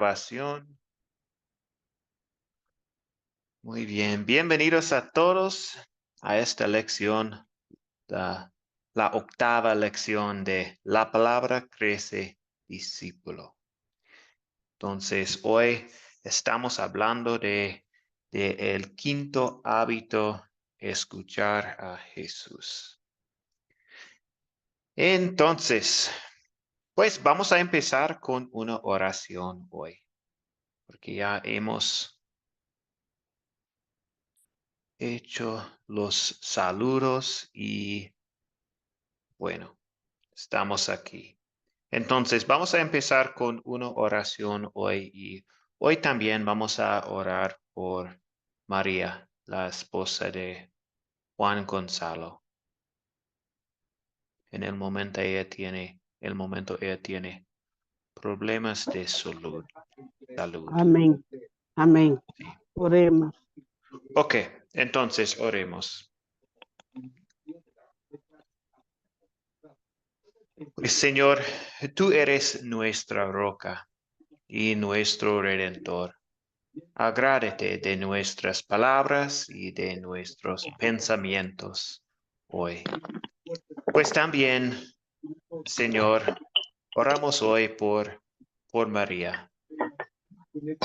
grabación. Muy bien, bienvenidos a todos a esta lección, la octava lección de La palabra crece discípulo. Entonces, hoy estamos hablando de el quinto hábito, escuchar a Jesús. Entonces, pues vamos a empezar con una oración hoy, porque ya hemos hecho los saludos y bueno, estamos aquí. Entonces, vamos a empezar con una oración hoy y hoy también vamos a orar por María, la esposa de Juan Gonzalo. En el momento ella tiene problemas de salud. Amén. Amén. Sí. Oremos. Ok, entonces oremos. Pues, Señor, tú eres nuestra roca y nuestro redentor. Agrádate de nuestras palabras y de nuestros pensamientos hoy. Pues también, Señor, oramos hoy por María.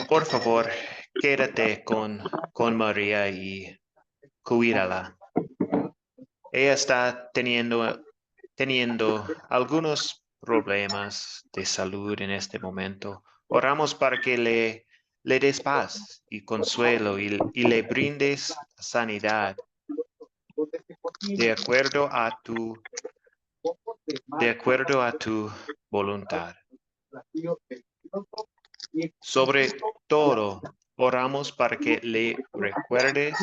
Por favor, quédate con María y cuídala. Ella está teniendo algunos problemas de salud en este momento. Oramos para que le des paz y consuelo y le brindes sanidad de acuerdo a tu voluntad. Sobre todo, oramos para que le recuerdes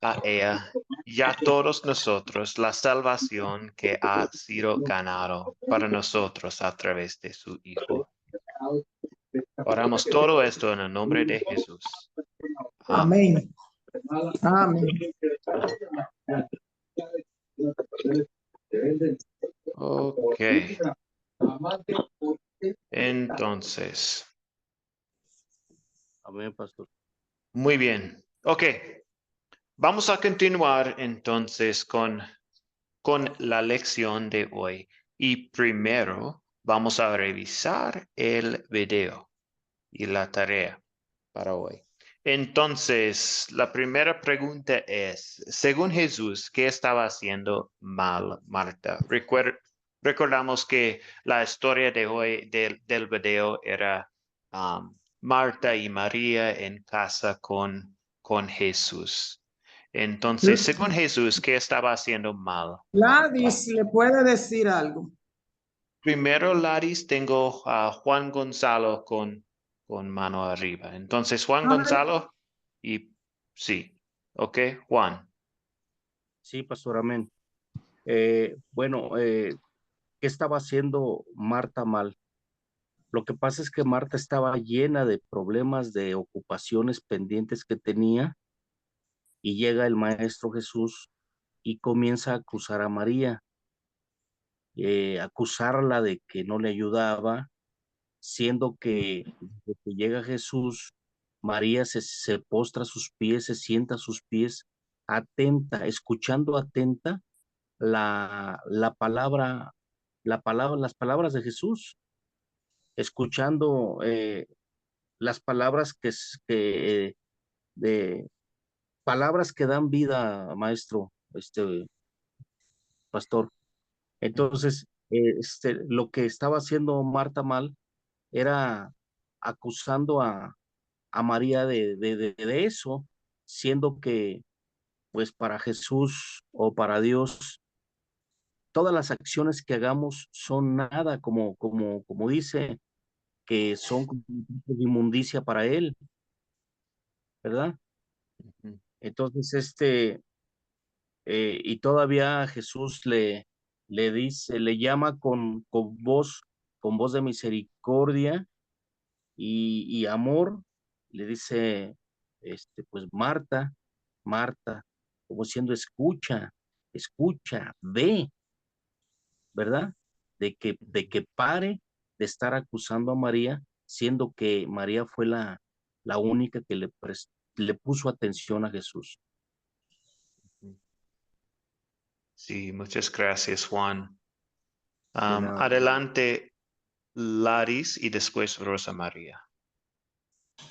a ella y a todos nosotros la salvación que ha sido ganado para nosotros a través de su Hijo. Oramos todo esto en el nombre de Jesús. Amén. Amén. Ok. Entonces, Amén, pastor. muy bien. Ok. Vamos a continuar entonces con la lección de hoy. Y primero vamos a revisar el video y la tarea para hoy. Entonces, la primera pregunta es, según Jesús, ¿qué estaba haciendo mal Marta? Recordamos que la historia de hoy del video era Marta y María en casa con Jesús. Entonces, según Jesús, ¿qué estaba haciendo mal Marta? Gladys, ¿le puede decir algo? Primero, Laris, tengo a Juan Gonzalo con mano arriba. Entonces, Juan Gonzalo y sí. Ok, Juan. Sí, pastor, amén. Bueno, ¿qué estaba haciendo Marta mal? Lo que pasa es que Marta estaba llena de problemas, de ocupaciones pendientes que tenía, y llega el Maestro Jesús y comienza a acusar a María, acusarla de que no le ayudaba, siendo que desde que llega Jesús, María se postra a sus pies, se sienta a sus pies, atenta, escuchando atenta la palabra, las palabras de Jesús, escuchando las palabras de palabras que dan vida, maestro, pastor. Entonces, lo que estaba haciendo Marta mal era acusando a María de eso, siendo que, pues, para Jesús o para Dios, todas las acciones que hagamos son nada, como dice, que son como inmundicia para Él, ¿verdad? Ujú. Entonces, y todavía Jesús le dice, le llama con voz de misericordia y amor, le dice, pues Marta, Marta, como siendo escucha, ve, ¿verdad? De que pare de estar acusando a María siendo que María fue la única que le puso atención a Jesús. Sí, muchas gracias, Juan. nada. Adelante, Laris, y después Rosa María.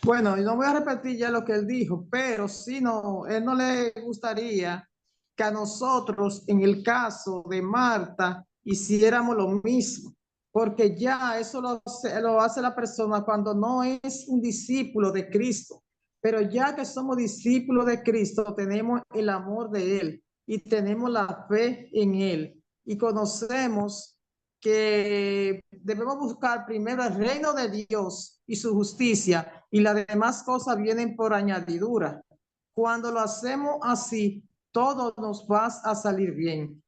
Bueno, y no voy a repetir ya lo que él dijo, pero si no, él no le gustaría que a nosotros, en el caso de Marta, hiciéramos lo mismo, porque ya eso lo hace la persona cuando no es un discípulo de Cristo, pero ya que somos discípulos de Cristo, tenemos el amor de Él y tenemos la fe en Él y conocemos que debemos buscar primero el reino de Dios y su justicia, y las demás cosas vienen por añadidura. Cuando lo hacemos así, todo nos va a salir bien.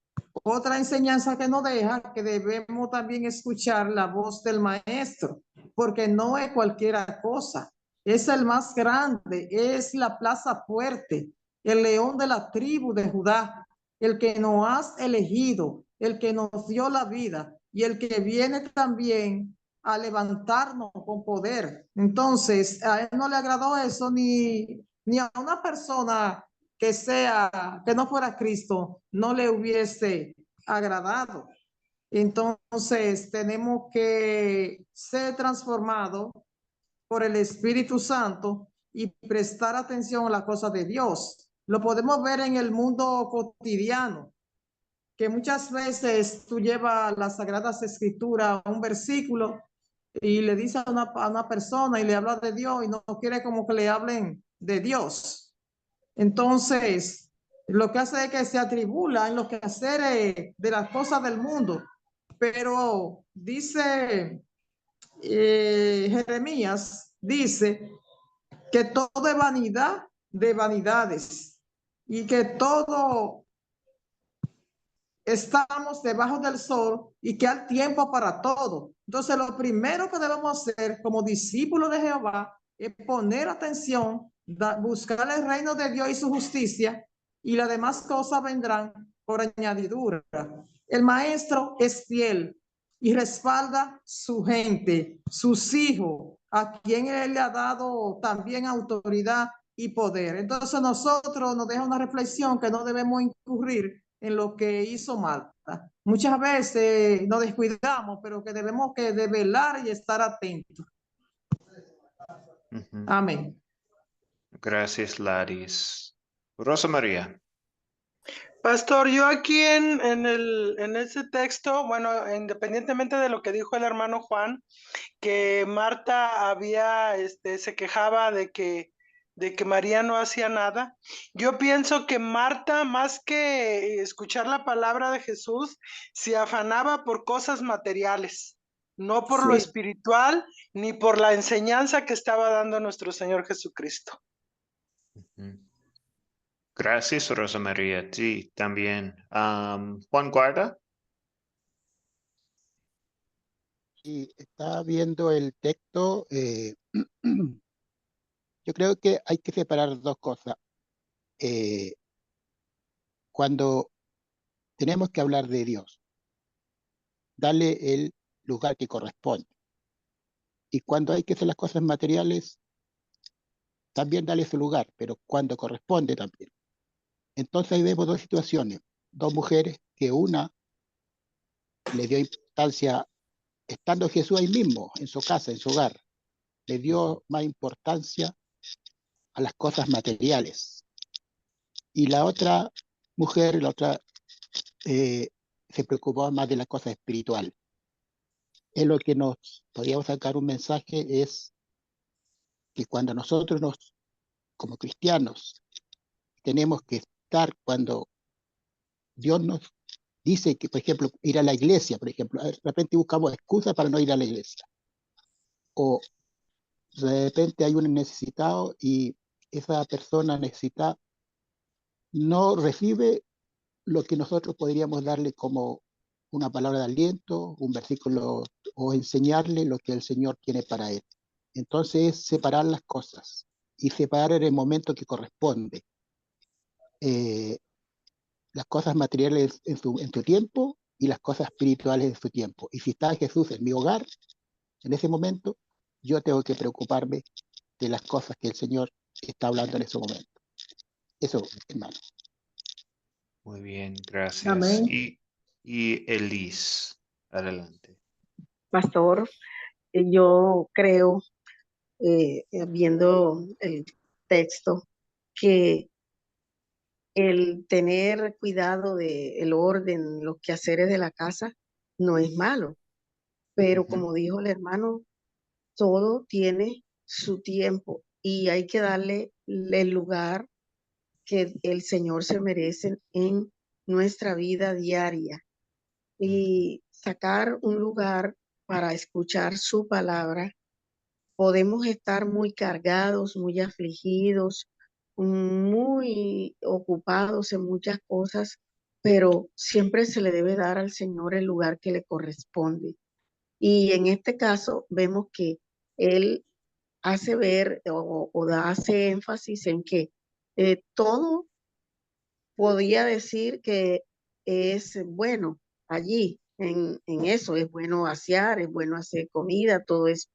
Otra enseñanza que nos deja que debemos también escuchar la voz del maestro, porque no es cualquier cosa, es el más grande, es la plaza fuerte, el león de la tribu de Judá, el que nos has elegido, el que nos dio la vida y el que viene también a levantarnos con poder. Entonces, a él no le agradó eso ni a una persona que no fuera Cristo, no le hubiese agradado. Entonces, tenemos que ser transformados por el Espíritu Santo y prestar atención a las cosas de Dios. Lo podemos ver en el mundo cotidiano, que muchas veces tú llevas las Sagradas Escrituras, un versículo, y le dices a una persona y le hablas de Dios y no quiere como que le hablen de Dios. Entonces, lo que hace es que se atribula en los quehaceres de las cosas del mundo. Pero dice Jeremías, dice que todo es vanidad de vanidades y que todo estamos debajo del sol y que hay tiempo para todo. Entonces, lo primero que debemos hacer como discípulos de Jehová es poner atención, buscar el reino de Dios y su justicia, y las demás cosas vendrán por añadidura. El maestro es fiel y respalda su gente, sus hijos, a quien él le ha dado también autoridad y poder. Entonces, nosotros nos deja una reflexión que no debemos incurrir en lo que hizo Marta. Muchas veces nos descuidamos, pero que debemos que de velar y estar atentos. Amén. Gracias, Laris. Rosa María. Pastor, yo aquí en ese texto, bueno, independientemente de lo que dijo el hermano Juan, que Marta se quejaba de que María no hacía nada. Yo pienso que Marta, más que escuchar la palabra de Jesús, se afanaba por cosas materiales, no por lo espiritual, ni por la enseñanza que estaba dando nuestro Señor Jesucristo. Gracias, Rosa María. Sí, también. Juan Guarda. Y estaba viendo el texto. Yo creo que hay que separar dos cosas. Cuando tenemos que hablar de Dios, darle el lugar que corresponde. Y cuando hay que hacer las cosas materiales, también darle su lugar, pero cuando corresponde también. Entonces ahí vemos dos situaciones, dos mujeres que una le dio importancia, estando Jesús ahí mismo, en su casa, en su hogar, le dio más importancia a las cosas materiales. Y la otra mujer, se preocupaba más de las cosas espirituales. Es lo que nos podríamos sacar un mensaje, es que cuando nosotros como cristianos, tenemos que estar cuando Dios nos dice que, por ejemplo, ir a la iglesia, por ejemplo, de repente buscamos excusas para no ir a la iglesia. O de repente hay un necesitado y esa persona necesitada no recibe lo que nosotros podríamos darle como una palabra de aliento, un versículo, o enseñarle lo que el Señor tiene para él. Entonces es separar las cosas y separar en el momento que corresponde. Las cosas materiales en su tiempo y las cosas espirituales en su tiempo. Y si está Jesús en mi hogar, en ese momento, yo tengo que preocuparme de las cosas que el Señor está hablando en ese momento. Eso, hermano. Muy bien, gracias. Amén. Y Elise, adelante. Pastor, yo creo, viendo el texto, que el tener cuidado del orden, los quehaceres de la casa, no es malo. Pero Ujú. como dijo el hermano, todo tiene su tiempo y hay que darle el lugar que el Señor se merece en nuestra vida diaria y sacar un lugar para escuchar su palabra. Podemos estar muy cargados, muy afligidos, muy ocupados en muchas cosas, pero siempre se le debe dar al Señor el lugar que le corresponde. Y en este caso vemos que Él hace ver hace énfasis en que todo podía decir que es bueno allí, en eso, es bueno asear, es bueno hacer comida, todo eso,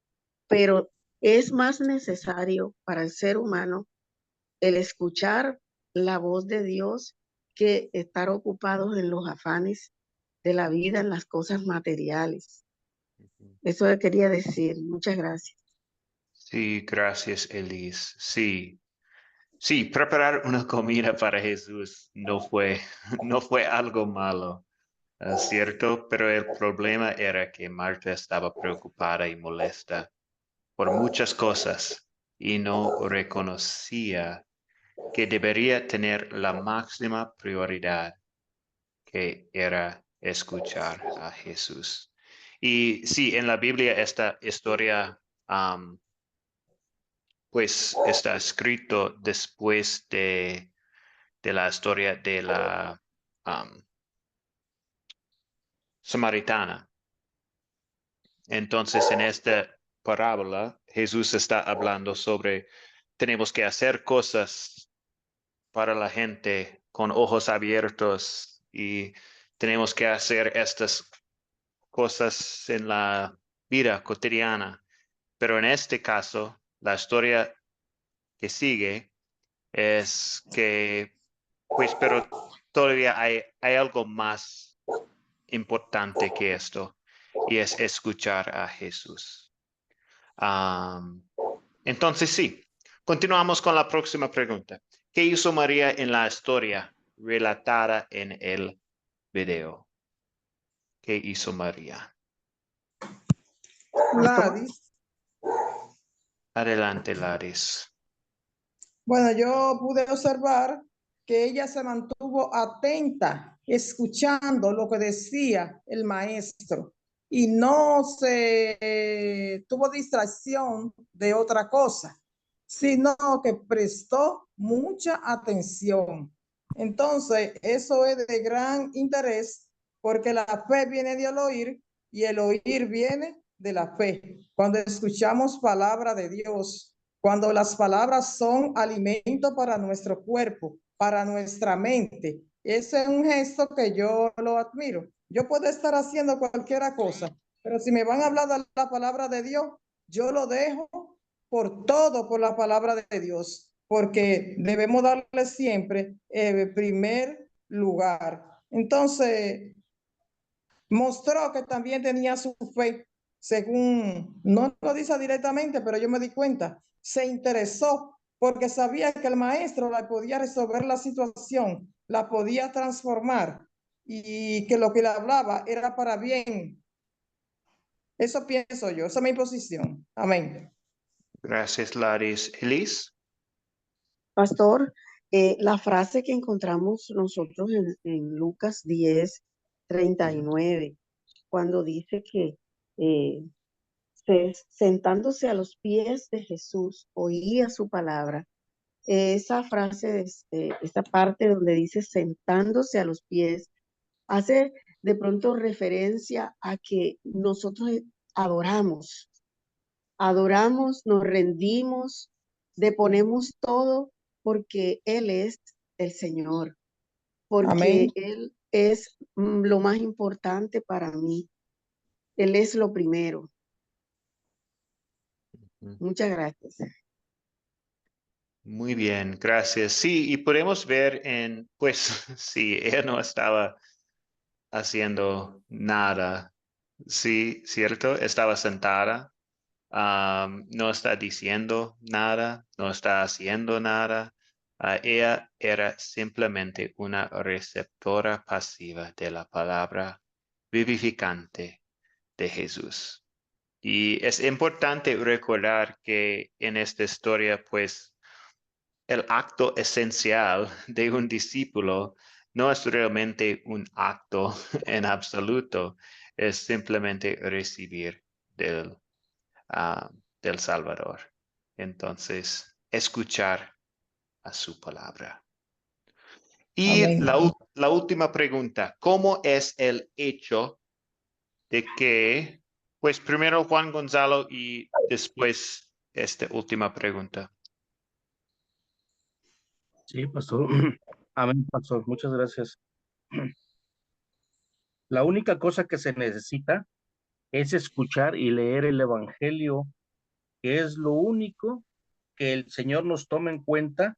pero es más necesario para el ser humano el escuchar la voz de Dios que estar ocupados en los afanes de la vida, en las cosas materiales. Eso quería decir. Muchas gracias. Sí, gracias, Elise. Sí, sí, preparar una comida para Jesús no fue algo malo, ¿cierto? Pero el problema era que Marta estaba preocupada y molesta por muchas cosas y no reconocía que debería tener la máxima prioridad, que era escuchar a Jesús. Y sí, en la Biblia esta historia pues está escrito después de la historia de la samaritana. Entonces, en esta parábola, Jesús está hablando sobre tenemos que hacer cosas para la gente con ojos abiertos y tenemos que hacer estas cosas en la vida cotidiana. Pero en este caso, la historia que sigue es que, pues, pero todavía hay algo más importante que esto y es escuchar a Jesús. Entonces, sí, continuamos con la próxima pregunta. ¿Qué hizo María en la historia relatada en el video? ¿Qué hizo María? Gladys. Adelante, Laris. Bueno, yo pude observar que ella se mantuvo atenta, escuchando lo que decía el maestro y no se tuvo distracción de otra cosa, sino que prestó mucha atención. Entonces, eso es de gran interés porque la fe viene del oír y el oír viene de la fe. Cuando escuchamos palabra de Dios, cuando las palabras son alimento para nuestro cuerpo, para nuestra mente, ese es un gesto que yo lo admiro. Yo puedo estar haciendo cualquier cosa, pero si me van a hablar de la palabra de Dios, yo lo dejo por todo, por la palabra de Dios, porque debemos darle siempre el primer lugar. Entonces, mostró que también tenía su fe, según, no lo dice directamente, pero yo me di cuenta, se interesó porque sabía que el maestro la podía resolver la situación, la podía transformar y que lo que le hablaba era para bien. Eso pienso yo, esa es mi posición. Amén. Gracias, Laris. Elise. Pastor, la frase que encontramos nosotros en Lucas 10:39, cuando dice que sentándose a los pies de Jesús, oía su palabra. Esa frase, esta parte donde dice sentándose a los pies, hace de pronto referencia a que nosotros adoramos, nos rendimos, deponemos todo porque Él es el Señor, Amén. porque Él es lo más importante para mí. Él es lo primero. Muchas gracias. Muy bien, gracias. Sí, y podemos ver pues, sí, ella no estaba haciendo nada. Sí, cierto, estaba sentada, no está diciendo nada, no está haciendo nada. Ella era simplemente una receptora pasiva de la palabra vivificante de Jesús. Y es importante recordar que en esta historia, pues, el acto esencial de un discípulo no es realmente un acto en absoluto, es simplemente recibir del Salvador. Entonces, escuchar a su palabra. Y Amén. la última pregunta, ¿cómo es el hecho de que, pues primero Juan Gonzalo y después esta última pregunta? Sí, pastor. Amén, pastor. Muchas gracias. La única cosa que se necesita es escuchar y leer el Evangelio, que es lo único que el Señor nos toma en cuenta,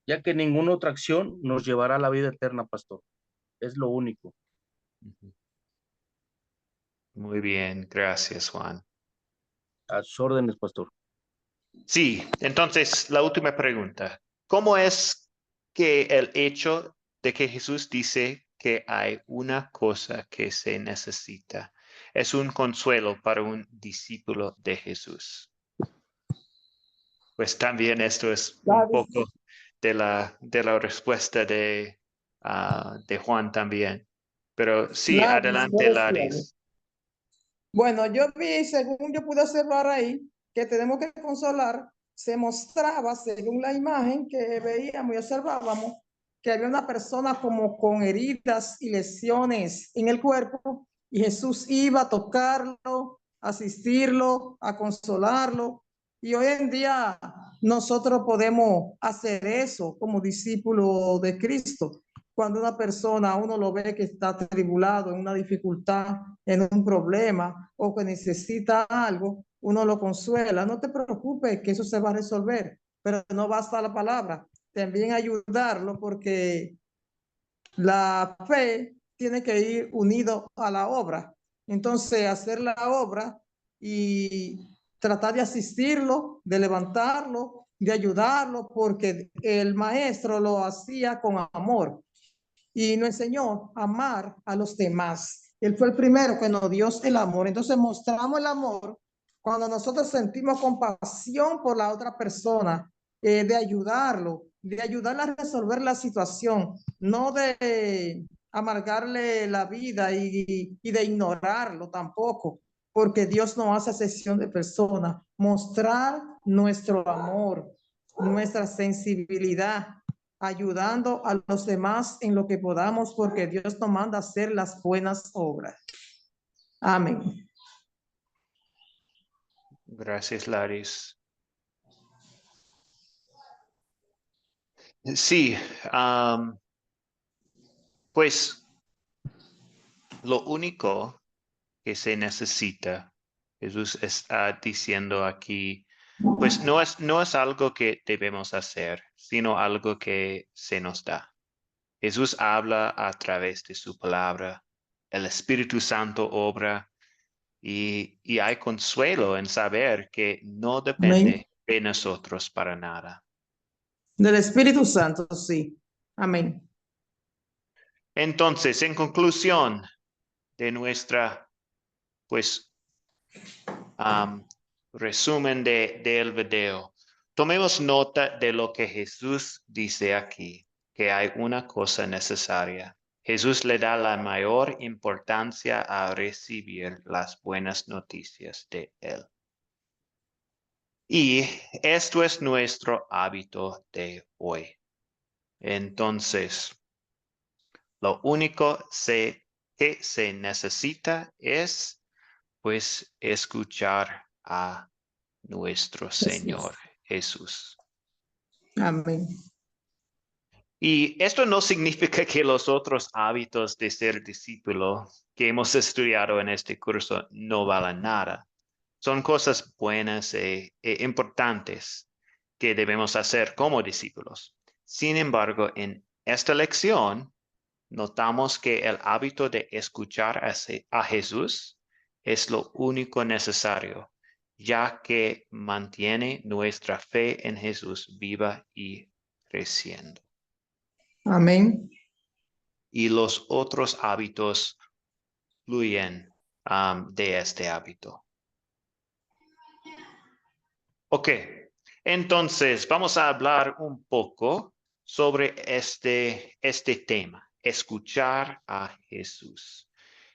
ya que ninguna otra acción nos llevará a la vida eterna, pastor. Es lo único. Muy bien, gracias Juan. A sus órdenes, pastor. Sí, entonces la última pregunta. ¿Cómo es que el hecho de que Jesús dice que hay una cosa que se necesita es un consuelo para un discípulo de Jesús? Pues también esto es un poco de la respuesta de Juan también. Pero sí, Gladys, adelante, buenos días. Laris. Bueno, yo vi, según yo pude observar ahí, que tenemos que consolar, se mostraba, según la imagen que veíamos y observábamos, que había una persona como con heridas y lesiones en el cuerpo, y Jesús iba a tocarlo, a asistirlo, a consolarlo. Y hoy en día nosotros podemos hacer eso como discípulos de Cristo. Cuando una persona, uno lo ve que está atribulado en una dificultad, en un problema o que necesita algo, uno lo consuela. No te preocupes que eso se va a resolver, pero no basta la palabra. También ayudarlo porque la fe tiene que ir unido a la obra. Entonces, hacer la obra y tratar de asistirlo, de levantarlo, de ayudarlo, porque el maestro lo hacía con amor y nos enseñó a amar a los demás. Él fue el primero que nos dio el amor. Entonces mostramos el amor cuando nosotros sentimos compasión por la otra persona, de ayudarlo, de ayudarle a resolver la situación, no de amargarle la vida y de ignorarlo tampoco, porque Dios no hace excepción de personas. Mostrar nuestro amor, nuestra sensibilidad, ayudando a los demás en lo que podamos, porque Dios nos manda a hacer las buenas obras. Amén. Gracias, Laris. Sí, pues lo único que se necesita, Jesús está diciendo aquí, pues no es algo que debemos hacer, sino algo que se nos da. Jesús habla a través de su palabra, el Espíritu Santo obra y hay consuelo en saber que no Amén. depende de nosotros para nada. Del Espíritu Santo, sí. Amén. Entonces, en conclusión de nuestra, pues, resumen del video, tomemos nota de lo que Jesús dice aquí, que hay una cosa necesaria. Jesús le da la mayor importancia a recibir las buenas noticias de Él. Y esto es nuestro hábito de hoy. Entonces, lo único que se necesita es, pues, escuchar a nuestro Señor Jesús. Amén. Y esto no significa que los otros hábitos de ser discípulo que hemos estudiado en este curso no valen nada. son cosas buenas e importantes que debemos hacer como discípulos. Sin embargo, en esta lección, notamos que el hábito de escuchar a Jesús es lo único necesario, ya que mantiene nuestra fe en Jesús viva y creciendo. Amén. Y los otros hábitos fluyen de este hábito. Ok, entonces vamos a hablar un poco sobre este tema, escuchar a Jesús.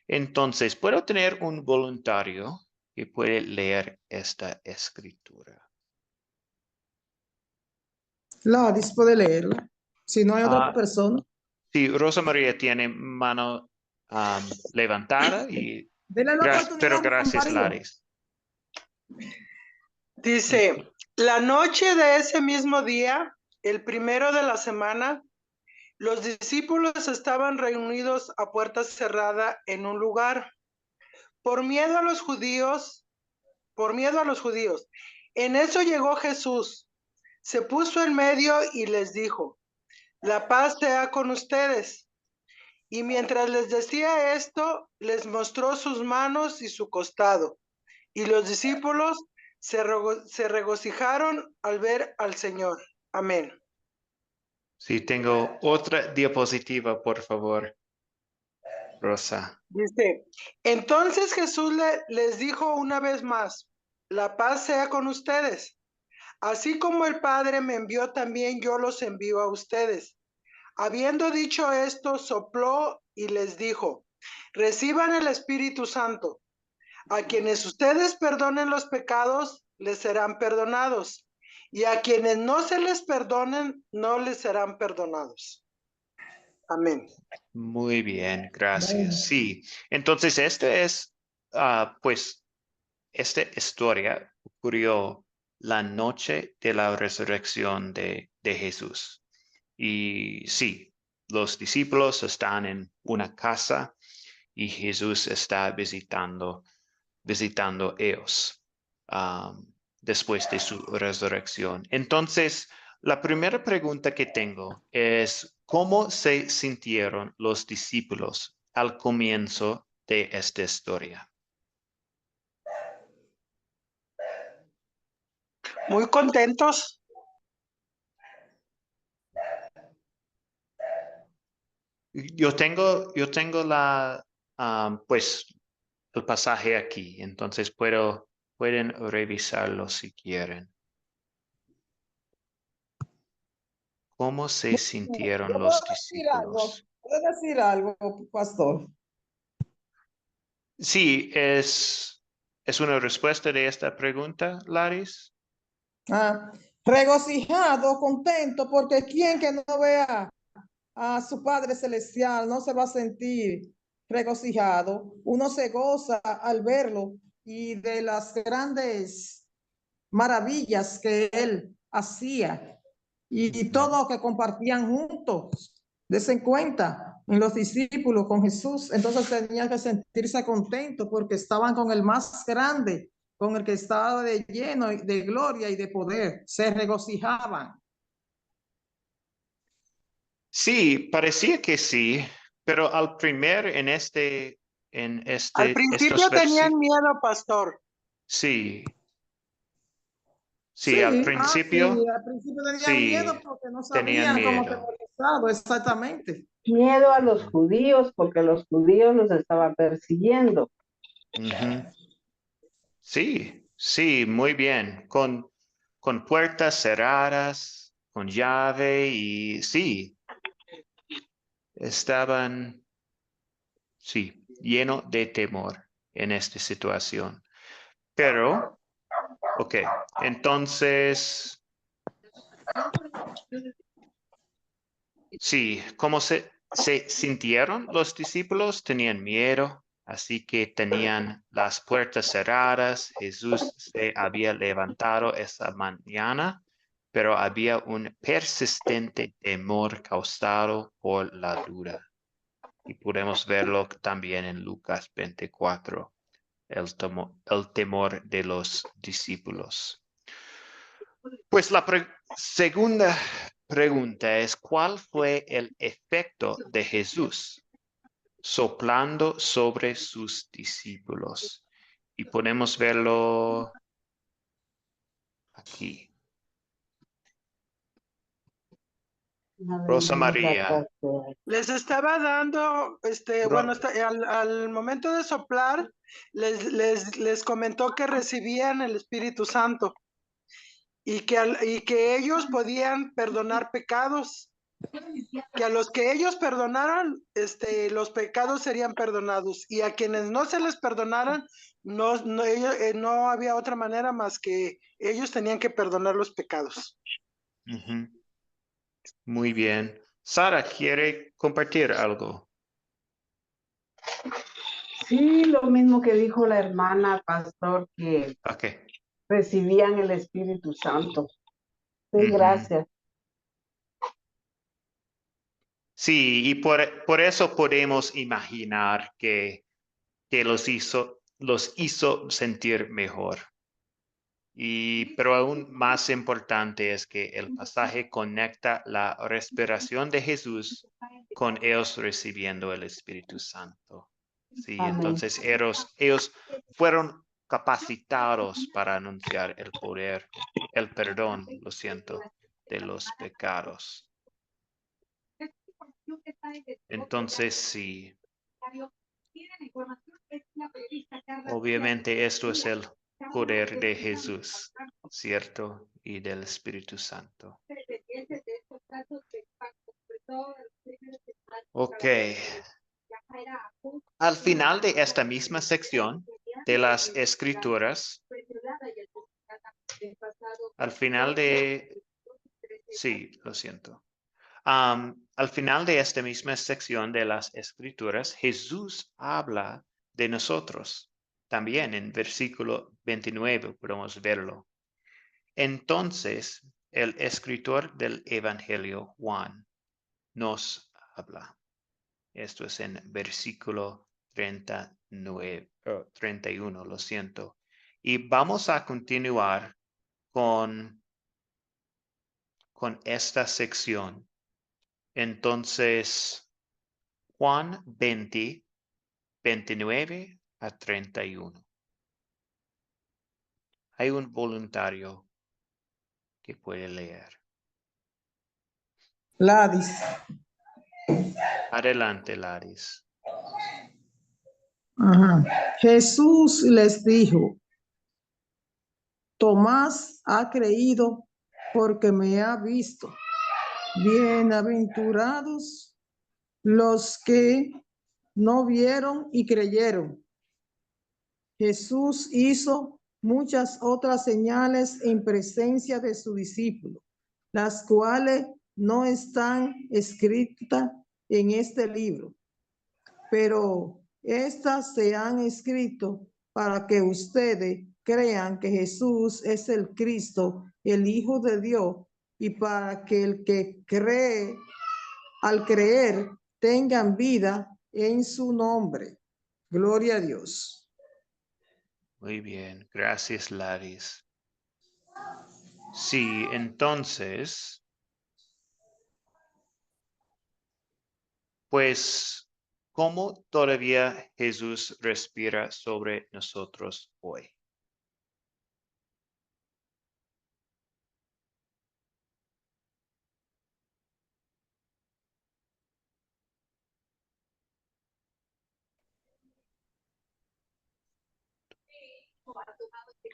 Entonces, ¿puedo tener un voluntario que puede leer esta escritura? Ladis puede leerla. Si no hay otra Ah, persona, sí, Rosa María tiene mano levantada denle la pero oportunidad a Juan gracias, Mario. Laris. Dice, la noche de ese mismo día, el primero de la semana, los discípulos estaban reunidos a puerta cerrada en un lugar. Por miedo a los judíos. En eso llegó Jesús, se puso en medio y les dijo, la paz sea con ustedes. Y mientras les decía esto, les mostró sus manos y su costado. Y los discípulos se regocijaron al ver al Señor. Amén. Sí, tengo otra diapositiva, por favor, Rosa. Dice, entonces Jesús les dijo una vez más, la paz sea con ustedes. Así como el Padre me envió, también yo los envío a ustedes. Habiendo dicho esto, sopló y les dijo, reciban el Espíritu Santo. A quienes ustedes perdonen los pecados, les serán perdonados. Y a quienes no se les perdonen, no les serán perdonados. Amén. Muy bien, gracias. Amén. Sí, entonces pues, esta historia ocurrió la noche de la resurrección de Jesús. Y sí, los discípulos están en una casa y Jesús está visitando ellos después de su resurrección. Entonces, la primera pregunta que tengo es, ¿cómo se sintieron los discípulos al comienzo de esta historia? Muy contentos. Yo tengo pues, el pasaje aquí, entonces pueden revisarlo si quieren. ¿Cómo se sintieron Yo puedo los decir algo, discípulos? pastor. Sí, es una respuesta de esta pregunta, Laris. Ah, regocijado, contento, porque quien que no vea a su Padre Celestial no se va a sentir regocijado. Uno se goza al verlo y de las grandes maravillas que él hacía y todo que compartían juntos. Desen cuenta en los discípulos con Jesús, entonces tenían que sentirse contentos porque estaban con el más grande, con el que estaba de lleno de gloria y de poder, se regocijaban. Sí, parecía que sí, pero Al estos principio tenían versículos, miedo, pastor. sí, sí, Sí, sí, al principio tenían miedo sí, porque no tenían sabían cómo miedo. temorizado exactamente. Miedo a los Ujú, judíos porque los judíos los estaban persiguiendo. ujú. Sí, sí, muy bien, con puertas cerradas, con llave y sí, estaban, sí, lleno de temor en esta situación. Pero, ok, entonces, sí, ¿cómo se sintieron los discípulos? Tenían miedo, así que tenían las puertas cerradas. Jesús se había levantado esa mañana, pero había un persistente temor causado por la duda. Y podemos verlo también en Lucas 24. el temor de los discípulos. Pues la segunda pregunta es, ¿cuál fue el efecto de Jesús soplando sobre sus discípulos? Y podemos verlo aquí. Rosa María. Les estaba dando, bueno, al momento de soplar, les comentó que recibían el Espíritu Santo y que ellos podían perdonar pecados, que a los que ellos perdonaran, los pecados serían perdonados, y a quienes no se les perdonaran, no había otra manera más que ellos tenían que perdonar los pecados. Ujú. Muy bien. Sara, ¿quiere compartir algo? Sí, lo mismo que dijo la hermana, pastor, que Ok. recibían el Espíritu Santo. Sí, Ujú. gracias. Sí, y por eso podemos imaginar que los hizo sentir mejor. Pero aún más importante es que el pasaje conecta la respiración de Jesús con ellos recibiendo el Espíritu Santo. Sí, Amén. entonces ellos fueron capacitados para anunciar el poder, el perdón, lo siento, de los pecados. Entonces, sí. Obviamente esto es el poder de Jesús, ¿cierto? Y del Espíritu Santo. Ok. Al final de esta misma sección de las Escrituras, al final de... Sí, lo siento. Al final de esta misma sección de las Escrituras, Jesús habla de nosotros. También en versículo 29 podemos verlo. Entonces, el escritor del Evangelio, Juan, nos habla. Esto es en versículo 31, lo siento. Y vamos a continuar con esta sección. Entonces, Juan 20, 29 a 31. Hay un voluntario que puede leer. Ladis. Adelante, Laris. Ajá. Jesús les dijo, Tomás ha creído porque me ha visto. Bienaventurados los que no vieron y creyeron. Jesús hizo muchas otras señales en presencia de su discípulo, las cuales no están escritas en este libro, pero estas se han escrito para que ustedes crean que Jesús es el Cristo, el Hijo de Dios, y para que el que cree, al creer, tengan vida en su nombre. Gloria a Dios. Muy bien, gracias, Laris. Sí, entonces, pues, ¿cómo todavía Jesús respira sobre nosotros hoy?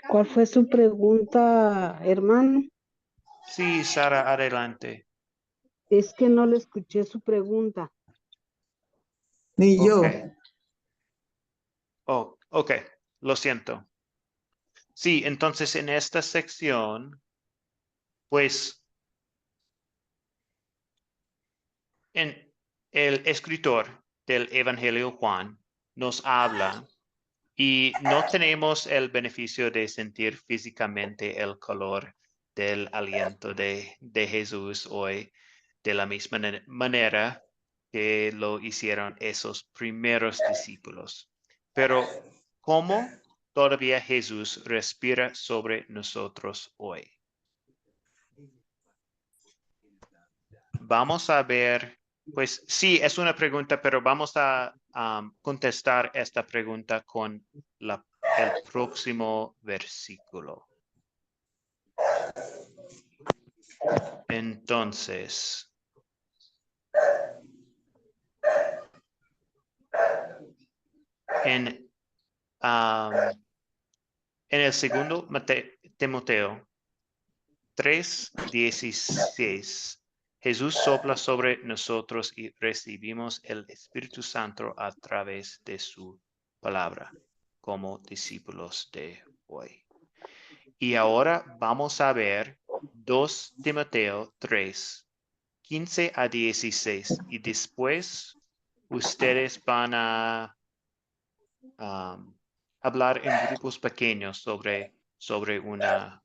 ¿Cuál fue su pregunta, hermano? Sí, Sara, adelante. Es que no le escuché su pregunta. Ni yo. Oh, ok, lo siento. Sí, entonces en esta sección, pues, el escritor del Evangelio Juan nos habla y no tenemos el beneficio de sentir físicamente el calor del aliento de Jesús hoy de la misma manera que lo hicieron esos primeros discípulos. Pero ¿cómo todavía Jesús respira sobre nosotros hoy? Vamos a ver, pues sí, es una pregunta, pero vamos a contestar esta pregunta con el próximo versículo. Entonces, en el segundo Timoteo 3:16, Jesús sopla sobre nosotros y recibimos el Espíritu Santo a través de su palabra como discípulos de hoy. Y ahora vamos a ver 2 Timoteo 3:15-16, y después ustedes van a hablar en grupos pequeños sobre una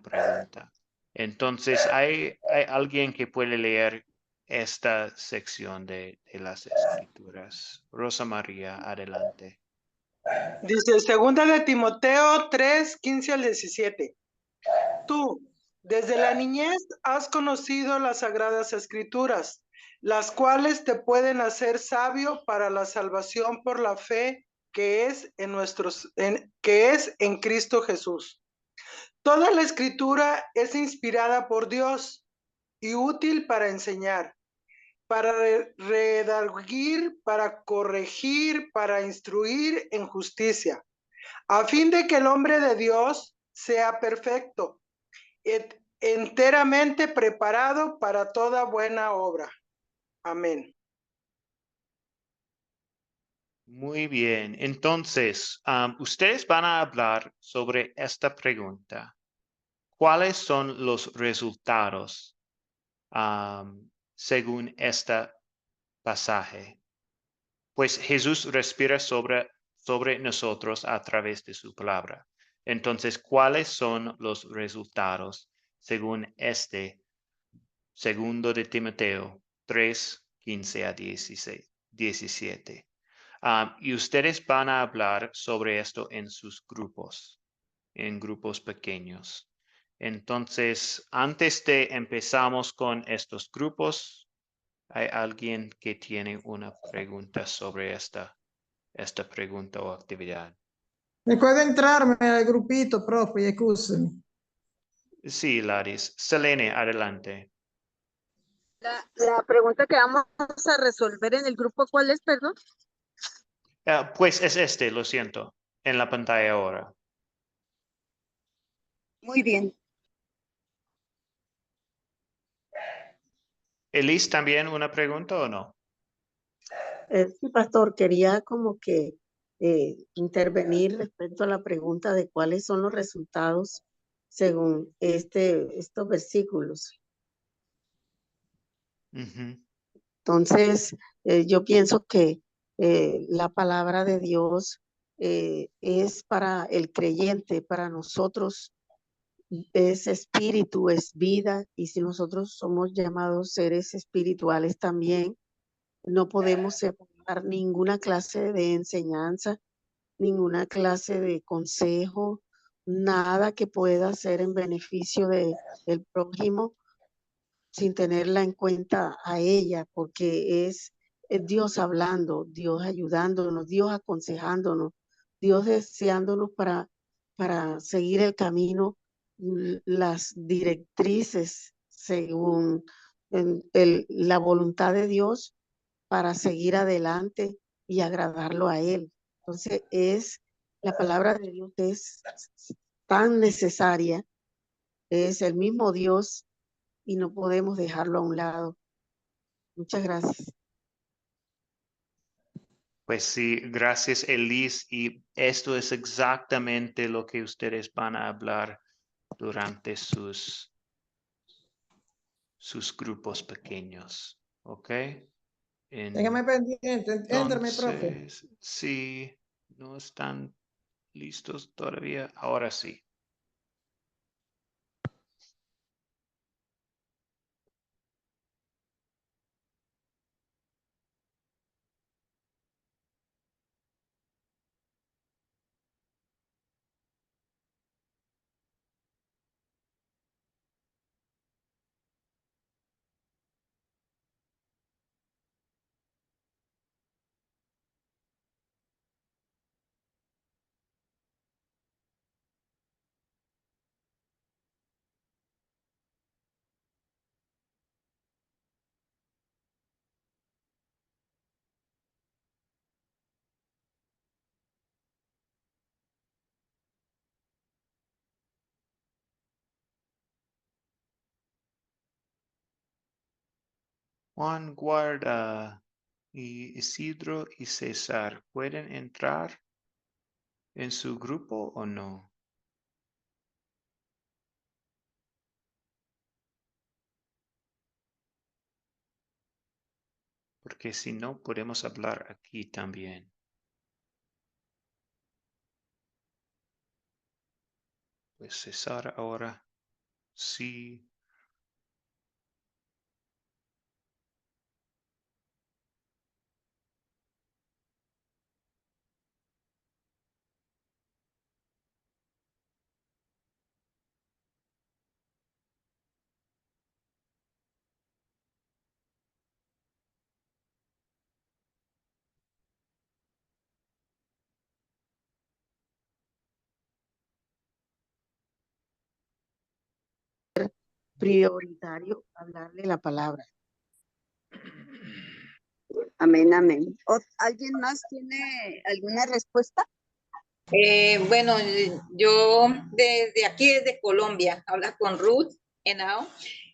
pregunta. Entonces, ¿hay alguien que puede leer esta sección de las Escrituras? Rosa María, adelante. Dice, segunda de Timoteo 3:15-17. Tú, desde la niñez, has conocido las sagradas escrituras, las cuales te pueden hacer sabio para la salvación por la fe que es en Cristo Jesús. Toda la escritura es inspirada por Dios y útil para enseñar, para redarguir, para corregir, para instruir en justicia, a fin de que el hombre de Dios sea perfecto, enteramente preparado para toda buena obra. Amén. Muy bien. Entonces, ustedes van a hablar sobre esta pregunta. ¿Cuáles son los resultados según este pasaje? Pues Jesús respira sobre nosotros a través de su palabra. Entonces, ¿cuáles son los resultados según este segundo de Timoteo 3:15-17? Y ustedes van a hablar sobre esto en sus grupos, en grupos pequeños. Entonces, antes de empezamos con estos grupos, ¿hay alguien que tiene una pregunta sobre esta pregunta o actividad? Recuerda entrarme al grupito, profe, y excúseme. Sí, Laris. Selene, adelante. La pregunta que vamos a resolver en el grupo, ¿cuál es, perdón? Pues es lo siento, en la pantalla ahora. Muy bien. Elise, ¿también una pregunta o no? Sí, pastor, quería como que intervenir respecto a la pregunta de cuáles son los resultados según estos versículos. Ujú. Entonces, yo pienso que la palabra de Dios es para el creyente, para nosotros es espíritu, es vida, y si nosotros somos llamados seres espirituales también, no podemos separar ninguna clase de enseñanza, ninguna clase de consejo, nada que pueda ser en beneficio del prójimo sin tenerla en cuenta a ella, porque es Dios hablando, Dios ayudándonos, Dios aconsejándonos, Dios deseándonos para seguir el camino, las directrices según la voluntad de Dios para seguir adelante y agradarlo a Él. Entonces, la palabra de Dios es tan necesaria, es el mismo Dios y no podemos dejarlo a un lado. Muchas gracias. Pues sí, gracias, Elise. Y esto es exactamente lo que ustedes van a hablar durante sus grupos pequeños. ¿Ok? Téngame pendiente, éntrame, profe. Entonces, si no están listos todavía, ahora sí. Juan Guarda y Isidro y César, ¿pueden entrar en su grupo o no? Porque si no, podemos hablar aquí también. Pues César ahora sí. Prioritario hablarle la palabra. Amén, amén. ¿Alguien más tiene alguna respuesta? Bueno, yo desde aquí, desde Colombia, habla con Ruth Henao.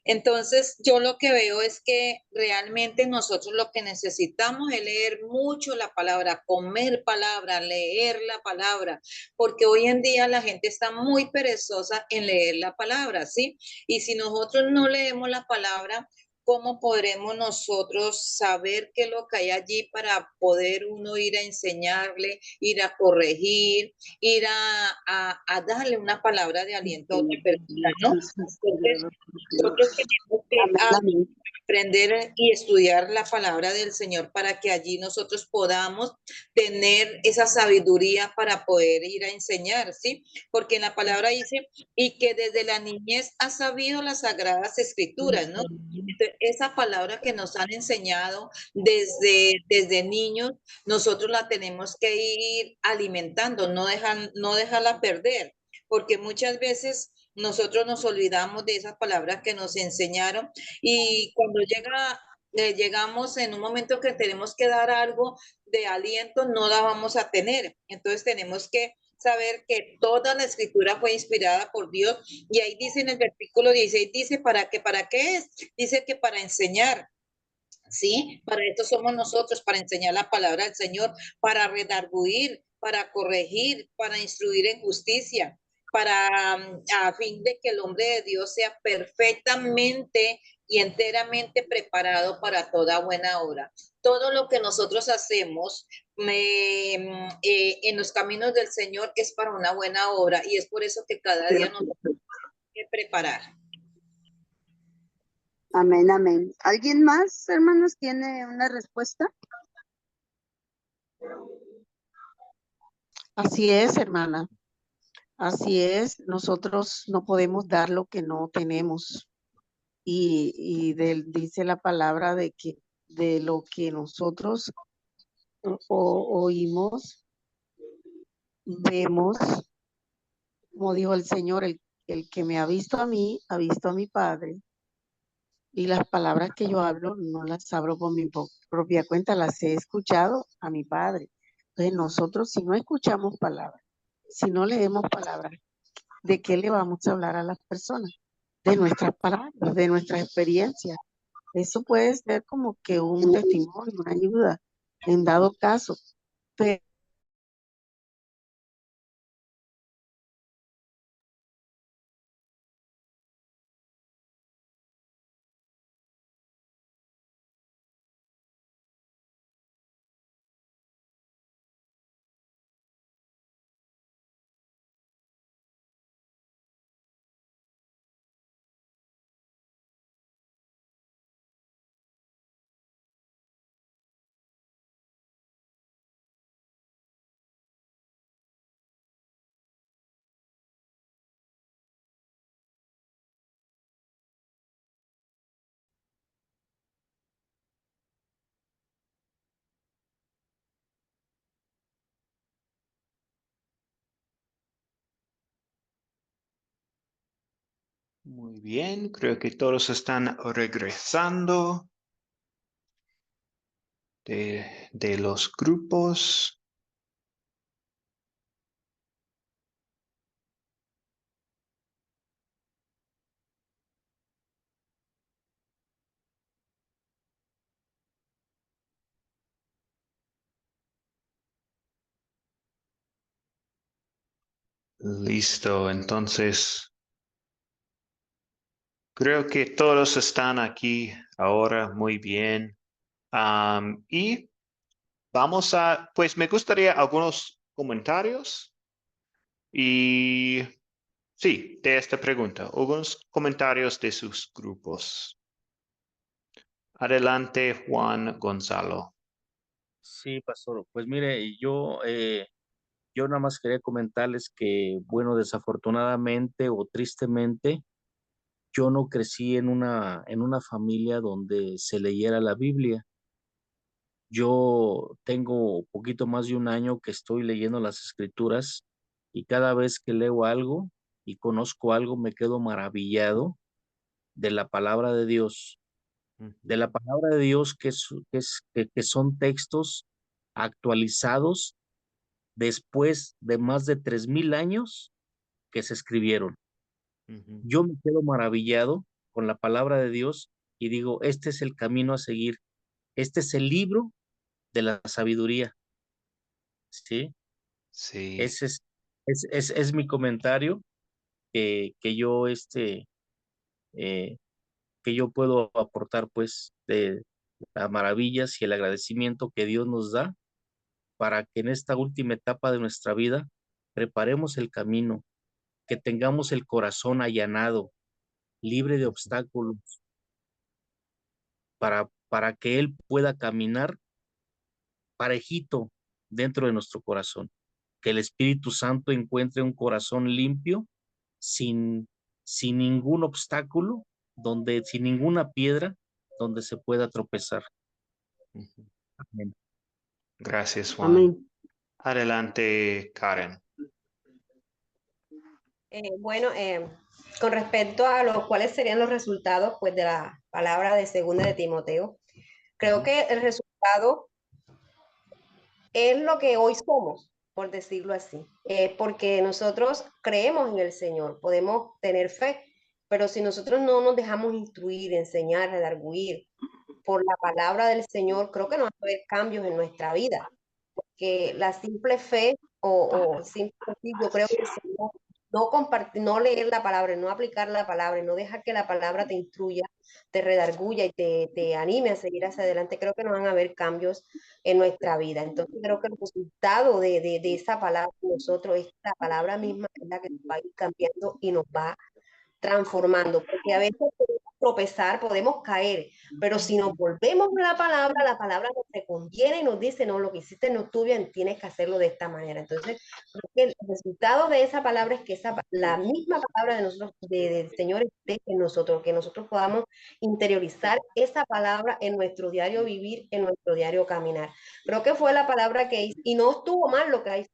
Entonces, yo lo que veo es que realmente nosotros lo que necesitamos es leer mucho la palabra, comer palabra, leer la palabra, porque hoy en día la gente está muy perezosa en leer la palabra, ¿sí? Y si nosotros no leemos la palabra, ¿cómo podremos nosotros saber qué es lo que hay allí para poder uno ir a enseñarle, ir a corregir, ir a darle una palabra de aliento a otra persona, ¿no? Entonces, nosotros tenemos que Amén, amén. aprender y estudiar la palabra del Señor para que allí nosotros podamos tener esa sabiduría para poder ir a enseñar, ¿sí? Porque en la palabra dice, y que desde la niñez ha sabido las sagradas escrituras, ¿no? Entonces, esa palabra que nos han enseñado desde niños, nosotros la tenemos que ir alimentando, no dejarla perder, porque muchas veces nosotros nos olvidamos de esas palabras que nos enseñaron y cuando llegamos en un momento que tenemos que dar algo de aliento, no la vamos a tener. Entonces tenemos que saber que toda la escritura fue inspirada por Dios y ahí dice en el versículo 16, dice, ¿para qué es? Dice que para enseñar. Sí, para esto somos nosotros, para enseñar la palabra del Señor, para redarguir, para corregir, para instruir en justicia, para a fin de que el hombre de Dios sea perfectamente y enteramente preparado para toda buena obra. Todo lo que nosotros hacemos en los caminos del Señor es para una buena obra y es por eso que cada día nos tenemos que preparar. Amén, amén. ¿Alguien más, hermanos, tiene una respuesta? Así es, hermana. Así es. Nosotros no podemos dar lo que no tenemos. Dice la palabra de que de lo que nosotros oímos, vemos, como dijo el Señor, el que me ha visto a mí, ha visto a mi Padre. Y las palabras que yo hablo, no las hablo por mi propia cuenta, las he escuchado a mi Padre. Entonces nosotros, si no escuchamos palabras, si no leemos palabras, ¿de qué le vamos a hablar a las personas? De nuestras palabras, de nuestras experiencias. Eso puede ser como que un testimonio, una ayuda, en dado caso. Pero Muy bien, creo que todos están regresando de los grupos. Listo, entonces creo que todos están aquí ahora muy bien. Y vamos a, pues me gustaría algunos comentarios y sí, de esta pregunta, algunos comentarios de sus grupos. Adelante, Juan Gonzalo. Sí, pastor. Pues mire, yo nada más quería comentarles que, bueno, desafortunadamente o tristemente, yo no crecí en una familia donde se leyera la Biblia. Yo tengo poquito más de un año que estoy leyendo las escrituras y cada vez que leo algo y conozco algo me quedo maravillado de la palabra de Dios, de la palabra de Dios que son textos actualizados después de más de 3000 años que se escribieron. Yo me quedo maravillado con la palabra de Dios y digo, este es el camino a seguir, este es el libro de la sabiduría, ¿sí? Sí, Ese es mi comentario que yo, eh, que yo puedo aportar, pues, de las maravillas y el agradecimiento que Dios nos da para que en esta última etapa de nuestra vida preparemos el camino, que tengamos el corazón allanado, libre de obstáculos, para que Él pueda caminar parejito dentro de nuestro corazón. Que el Espíritu Santo encuentre un corazón limpio, sin, sin ningún obstáculo, sin ninguna piedra, donde se pueda tropezar. Amén. gracias, Juan. Amén. Adelante, Karen. Bueno, con respecto a los cuáles serían los resultados pues, de la palabra de segunda de Timoteo, creo que el resultado es lo que hoy somos, por decirlo así, porque nosotros creemos en el Señor, podemos tener fe, pero si nosotros no nos dejamos instruir, enseñar, redarguir por la palabra del Señor, creo que no va a haber cambios en nuestra vida, porque la simple fe o simple, yo creo que el Señor no compartir, no leer la palabra, no aplicar la palabra, no dejar que la palabra te instruya, te redarguya y te anime a seguir hacia adelante, creo que no van a haber cambios en nuestra vida. Entonces creo que el resultado de esa palabra nosotros es la palabra misma, es la que va a ir cambiando y nos va transformando, porque a veces podemos tropezar, podemos caer, pero si nos volvemos a la palabra nos se conviene y nos dice, no, lo que hiciste no estuvo bien, tienes que hacerlo de esta manera. Entonces, creo que el resultado de esa palabra es que la misma palabra de nosotros, del Señor esté en nosotros, que nosotros podamos interiorizar esa palabra en nuestro diario vivir, en nuestro diario caminar. Creo que fue la palabra que hizo, y no estuvo mal lo que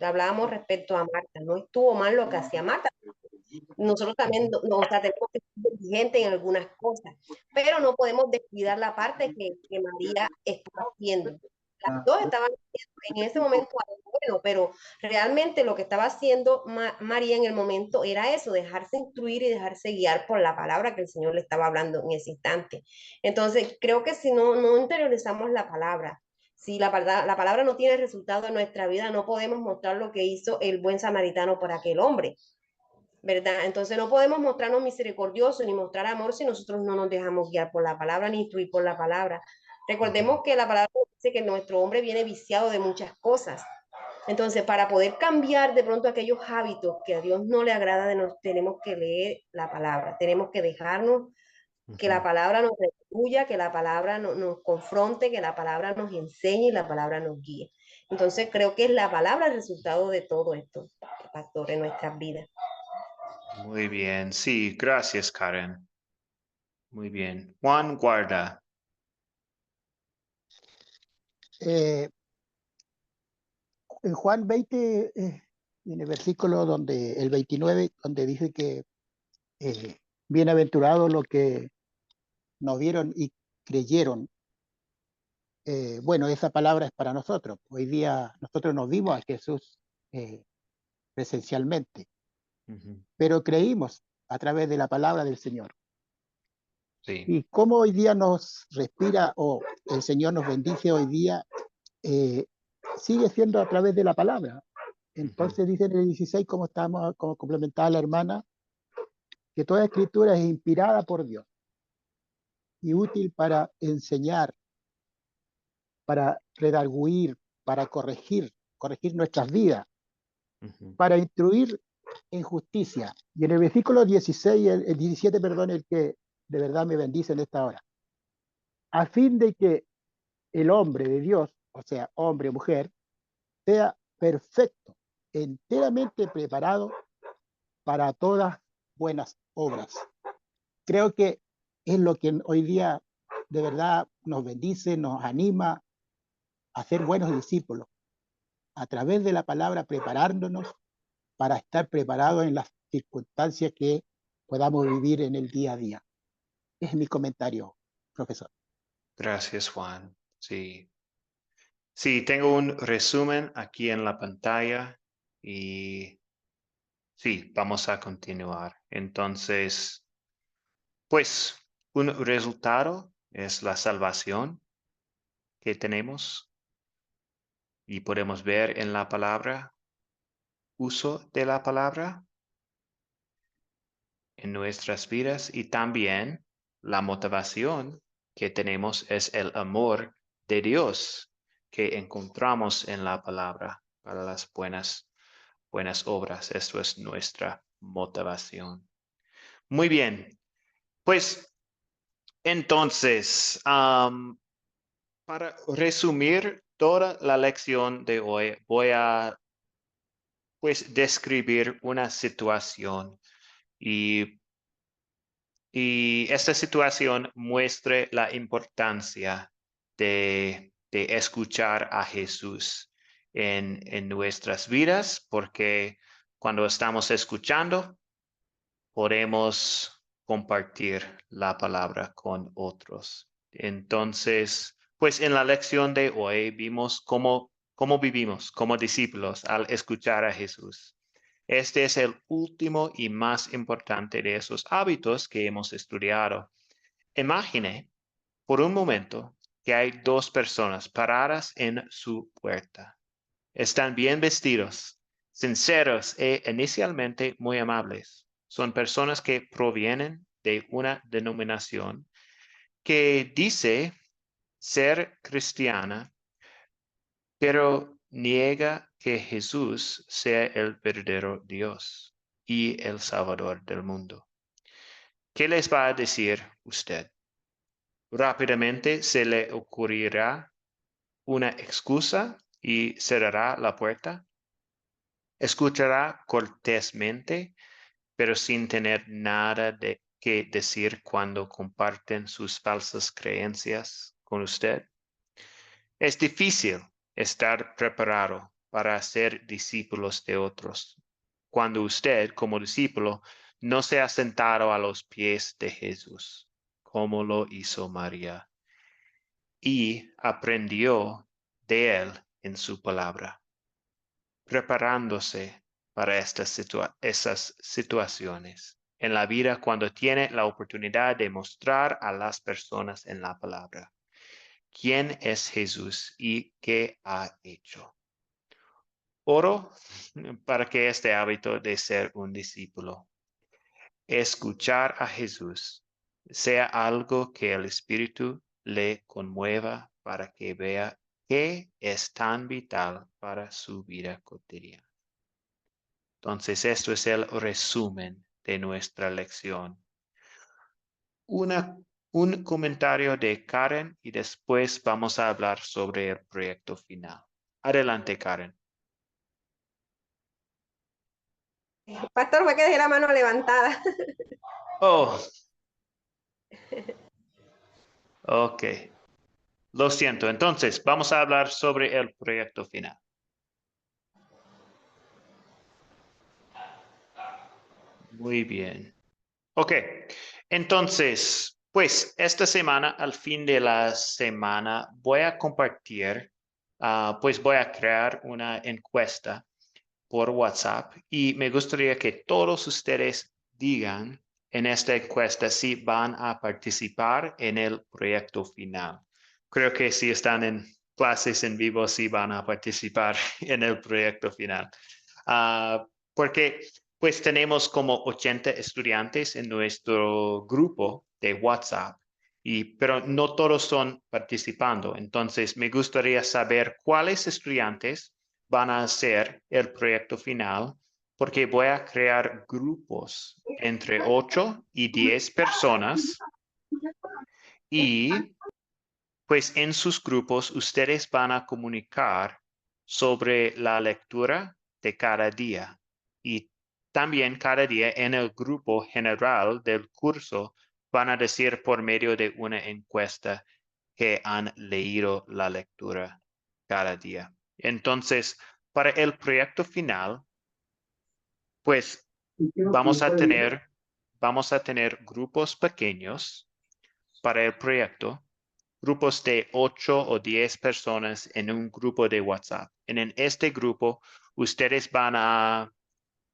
hablábamos respecto a Marta, no estuvo mal lo que hacía Marta. Nosotros también o sea, tenemos que ser diligentes en algunas cosas, pero no podemos descuidar la parte que María estaba haciendo. Las dos estaban haciendo en ese momento algo bueno, pero realmente lo que estaba haciendo María en el momento era eso, dejarse instruir y dejarse guiar por la palabra que el Señor le estaba hablando en ese instante. Entonces, creo que si no interiorizamos la palabra, si la palabra no tiene resultado en nuestra vida, no podemos mostrar lo que hizo el buen samaritano por aquel hombre. ¿Verdad? Entonces no podemos mostrarnos misericordiosos ni mostrar amor si nosotros no nos dejamos guiar por la palabra ni instruir por la palabra. Recordemos que la palabra dice que nuestro hombre viene viciado de muchas cosas. Entonces, para poder cambiar de pronto aquellos hábitos que a Dios no le agrada, tenemos que leer la palabra, tenemos que dejarnos que la palabra nos retribuya, que la palabra nos confronte, que la palabra nos enseñe y la palabra nos guíe. Entonces, creo que es la palabra el resultado de todo esto, pastor, en nuestras vidas. Muy bien, sí, gracias, Karen. Muy bien. Juan Guarda. En Juan 20, en el versículo donde el 29, donde dice que bienaventurados los que nos vieron y creyeron. Bueno, esa palabra es para nosotros. Hoy día nosotros nos vimos a Jesús presencialmente, pero creímos a través de la palabra del Señor. Sí. Y cómo hoy día nos respira o el Señor nos bendice hoy día, sigue siendo a través de la palabra. Entonces dice en el 16, como complementaba la hermana, que toda escritura es inspirada por Dios y útil para enseñar, para redarguir, para corregir nuestras vidas, para instruir en justicia. Y en el versículo 16, el 17, perdón, el que de verdad me bendice en esta hora, a fin de que el hombre de Dios, o sea, hombre o mujer, sea perfecto, enteramente preparado para todas buenas obras. Creo que es lo que hoy día de verdad nos bendice, nos anima a ser buenos discípulos, a través de la palabra preparándonos para estar preparados en las circunstancias que podamos vivir en el día a día. Es mi comentario, profesor. Gracias, Juan. Sí. Sí, tengo un resumen aquí en la pantalla y sí, vamos a continuar. Entonces, pues, un resultado es la salvación que tenemos y podemos ver en la palabra, uso de la palabra en nuestras vidas y también la motivación que tenemos es el amor de Dios que encontramos en la palabra para las buenas obras. Esto es nuestra motivación. Muy bien. Pues entonces, para resumir toda la lección de hoy, voy a pues describir una situación y esta situación muestre la importancia de escuchar a Jesús en nuestras vidas, porque cuando estamos escuchando, podemos compartir la palabra con otros. Entonces, pues en la lección de hoy vimos cómo vivimos como discípulos al escuchar a Jesús. Este es el último y más importante de esos hábitos que hemos estudiado. Imagine por un momento que hay dos personas paradas en su puerta. Están bien vestidos, sinceros e inicialmente muy amables. Son personas que provienen de una denominación que dice ser cristiana, pero niega que Jesús sea el verdadero Dios y el Salvador del mundo. ¿Qué les va a decir usted? Rápidamente se le ocurrirá una excusa y cerrará la puerta. Escuchará cortésmente, pero sin tener nada que decir cuando comparten sus falsas creencias con usted. Es difícil estar preparado para ser discípulos de otros cuando usted, como discípulo, no se ha sentado a los pies de Jesús, como lo hizo María, y aprendió de él en su palabra, preparándose para esas situaciones en la vida cuando tiene la oportunidad de mostrar a las personas en la palabra quién es Jesús y qué ha hecho. Oro para que este hábito de ser un discípulo, escuchar a Jesús, sea algo que el Espíritu le conmueva para que vea que es tan vital para su vida cotidiana. Entonces, esto es el resumen de nuestra lección. Un comentario de Karen y después vamos a hablar sobre el proyecto final. Adelante, Karen. Pastor, fue que dejé la mano levantada. Oh. Ok. Lo siento. Entonces, vamos a hablar sobre el proyecto final. Muy bien. Ok. Entonces, pues esta semana, al fin de la semana, voy a compartir, pues voy a crear una encuesta por WhatsApp y me gustaría que todos ustedes digan en esta encuesta si van a participar en el proyecto final. Creo que si están en clases en vivo, sí van a participar en el proyecto final. porque pues tenemos como 80 estudiantes en nuestro grupo de WhatsApp, pero no todos son participando. Entonces, me gustaría saber cuáles estudiantes van a hacer el proyecto final, porque voy a crear grupos entre 8 y 10 personas y pues en sus grupos ustedes van a comunicar sobre la lectura de cada día y también cada día en el grupo general del curso van a decir por medio de una encuesta que han leído la lectura cada día. Entonces, para el proyecto final, pues vamos a tener grupos pequeños para el proyecto, grupos de 8 o 10 personas en un grupo de WhatsApp. En este grupo, ustedes van a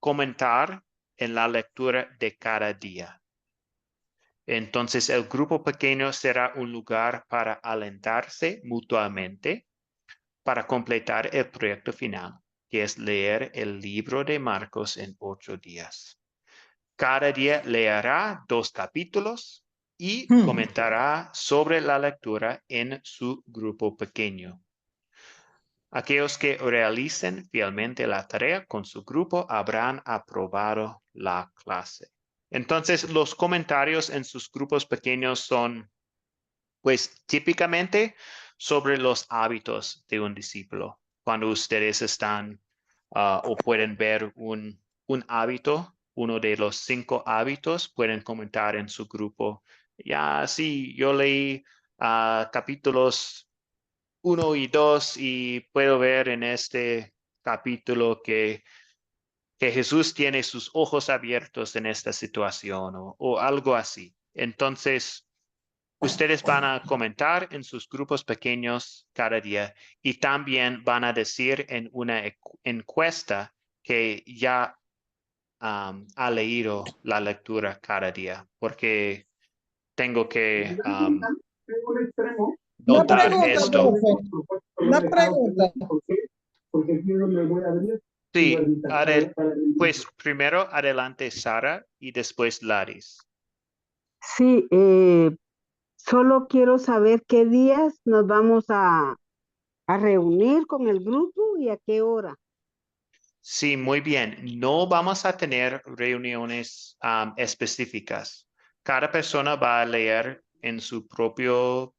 comentar en la lectura de cada día. Entonces, el grupo pequeño será un lugar para alentarse mutuamente para completar el proyecto final, que es leer el libro de Marcos en 8 días. Cada día leerá 2 capítulos y comentará sobre la lectura en su grupo pequeño. Aquellos que realicen fielmente la tarea con su grupo habrán aprobado la clase. Entonces, los comentarios en sus grupos pequeños son, pues, típicamente sobre los hábitos de un discípulo. Cuando ustedes están o pueden ver un hábito, uno de los 5 hábitos, pueden comentar en su grupo. Ya, sí, yo leí capítulos 1 y 2 y puedo ver en este capítulo que Jesús tiene sus ojos abiertos en esta situación o algo así. Entonces, ustedes van a comentar en sus grupos pequeños cada día y también van a decir en una encuesta que ya ha leído la lectura cada día, porque tengo que Una notar pregunta, esto. profe. Una pregunta. Sí, pues primero adelante Sara y después Laris. Sí, solo quiero saber qué días nos vamos a reunir con el grupo y a qué hora. Sí, muy bien. No vamos a tener reuniones específicas. Cada persona va a leer en su propio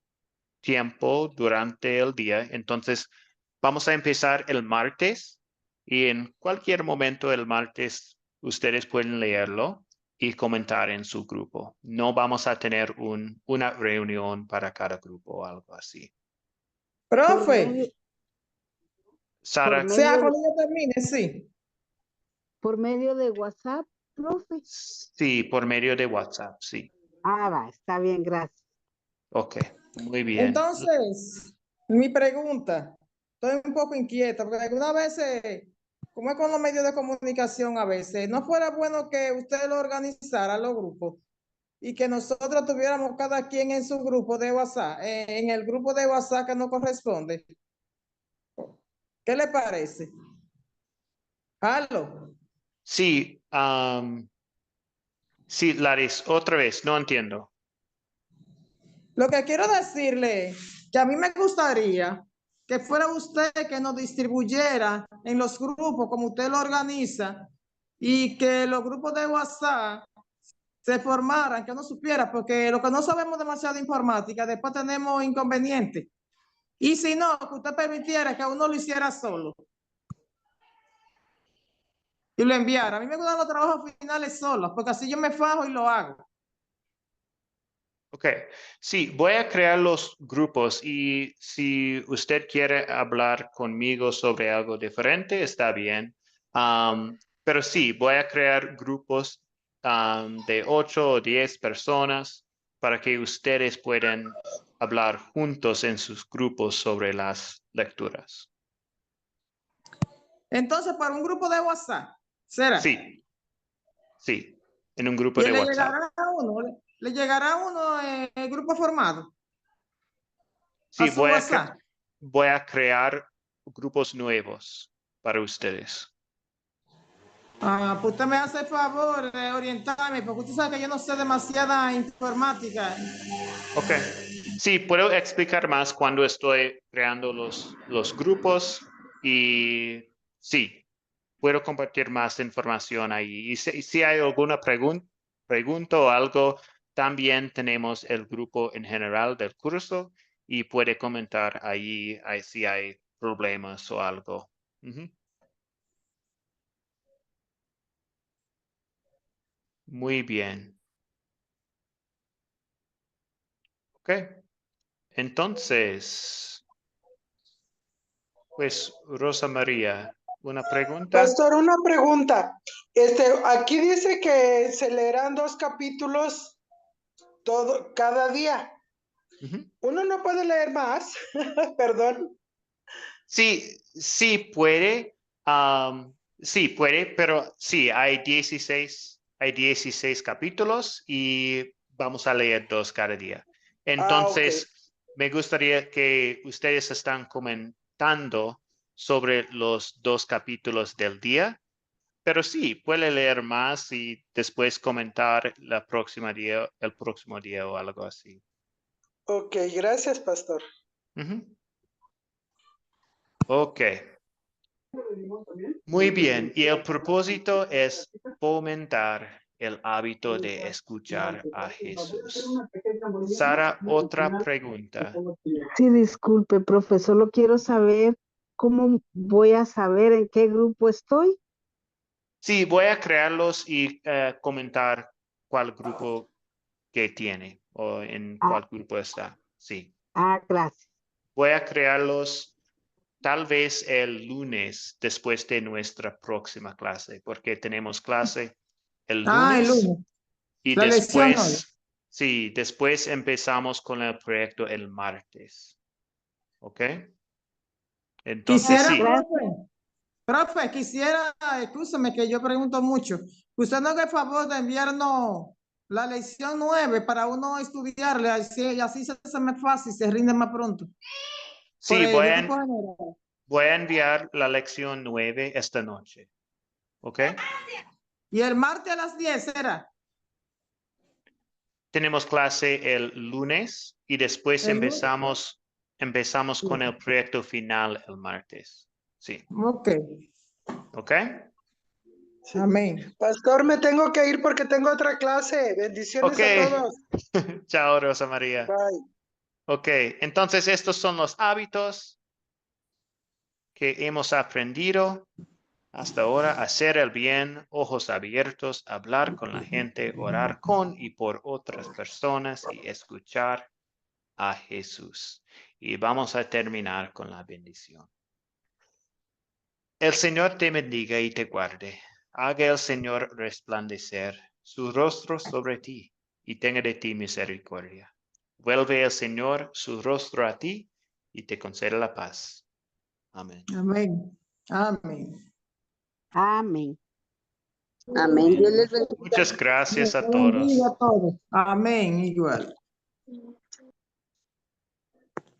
tiempo durante el día. Entonces, vamos a empezar el martes y en cualquier momento el martes ustedes pueden leerlo y comentar en su grupo. No vamos a tener una reunión para cada grupo o algo así. Profe, Sara, sea cuando yo termine, sí. Por medio de WhatsApp, profe. sí, por medio de WhatsApp, sí. Va, está bien, gracias. Ok, muy bien. Entonces, mi pregunta, estoy un poco inquieta, porque algunas veces, como es con los medios de comunicación a veces, ¿no fuera bueno que usted lo organizara, los grupos, y que nosotros tuviéramos cada quien en su grupo de WhatsApp, en el grupo de WhatsApp que nos corresponde? ¿Qué le parece? ¿Halo? Sí, sí, Laris, otra vez, no entiendo. Lo que quiero decirle que a mí me gustaría que fuera usted que nos distribuyera en los grupos como usted lo organiza y que los grupos de WhatsApp se formaran, que uno supiera, porque lo que no sabemos demasiado de informática, después tenemos inconvenientes. Y si no, que usted permitiera que uno lo hiciera solo y lo enviara. A mí me gustan los trabajos finales solos, porque así yo me fajo y lo hago. Ok, sí, voy a crear los grupos y si usted quiere hablar conmigo sobre algo diferente, está bien. Pero sí, voy a crear grupos de 8 o 10 personas para que ustedes puedan hablar juntos en sus grupos sobre las lecturas. Entonces, para un grupo de WhatsApp, ¿será? Sí, sí, en un grupo Y de WhatsApp. le llegará a uno en el grupo formado. Sí, A su WhatsApp. voy a crear grupos nuevos para ustedes. Pues usted me hace el favor de orientarme, porque usted sabe que yo no sé demasiada informática. Ok. Sí, puedo explicar más cuando estoy creando los grupos y sí, puedo compartir más información ahí. Y si hay alguna pregunta o algo, también tenemos el grupo en general del curso y puede comentar ahí si hay problemas o algo. Ujú. Muy bien. Ok. Entonces, pues, Rosa María, ¿una pregunta? Pastor, una pregunta. Aquí dice que se leerán 2 capítulos cada día. Ujú. Uno no puede leer más. Perdón. Sí puede. Sí puede, pero sí, hay 16 capítulos y vamos a leer 2 cada día. Entonces, me gustaría que ustedes están comentando sobre los 2 capítulos del día, pero sí, puede leer más y después comentar el próximo día o algo así. Ok, gracias, pastor. Ujú. Ok. Muy bien, y el propósito es fomentar el hábito de escuchar a Jesús. Sara, otra pregunta. Sí, disculpe, profe, solo quiero saber cómo voy a saber en qué grupo estoy. Sí, voy a crearlos y comentar cuál grupo que tiene o en cuál grupo está. Sí, Gracias. voy a crearlos tal vez el lunes después de nuestra próxima clase, porque tenemos clase el El lunes. lunes. Y La lección hoy. después empezamos con el proyecto el martes. ¿Ok? Entonces, Quisiera, sí. profe, quisiera, escúcheme que yo pregunto mucho. Usted no haga el favor de enviarnos la lección 9 para uno estudiarle, así se hace más fácil, se rinde más pronto. Sí, Por el grupo general. voy a enviar la lección 9 esta noche. ¿Ok? Y el martes a las 10 será. Tenemos clase el lunes y después El lunes. empezamos con el proyecto final el martes. Sí. Ok. ¿Ok? Amén. Pastor, me tengo que ir porque tengo otra clase. Bendiciones Ok. a todos. Chao, Rosa María. Bye. Ok, entonces estos son los hábitos que hemos aprendido hasta ahora: hacer el bien, ojos abiertos, hablar con la gente, orar con y por otras personas y escuchar a Jesús. Y vamos a terminar con la bendición. El Señor te bendiga y te guarde. Haga el Señor resplandecer su rostro sobre ti y tenga de ti misericordia. Vuelve el Señor su rostro a ti y te conceda la paz. Amén. Amén. Amén. Amén. Amén. Dios les bendiga. Muchas gracias a Bendiga todos. a todos. Amén. Igual.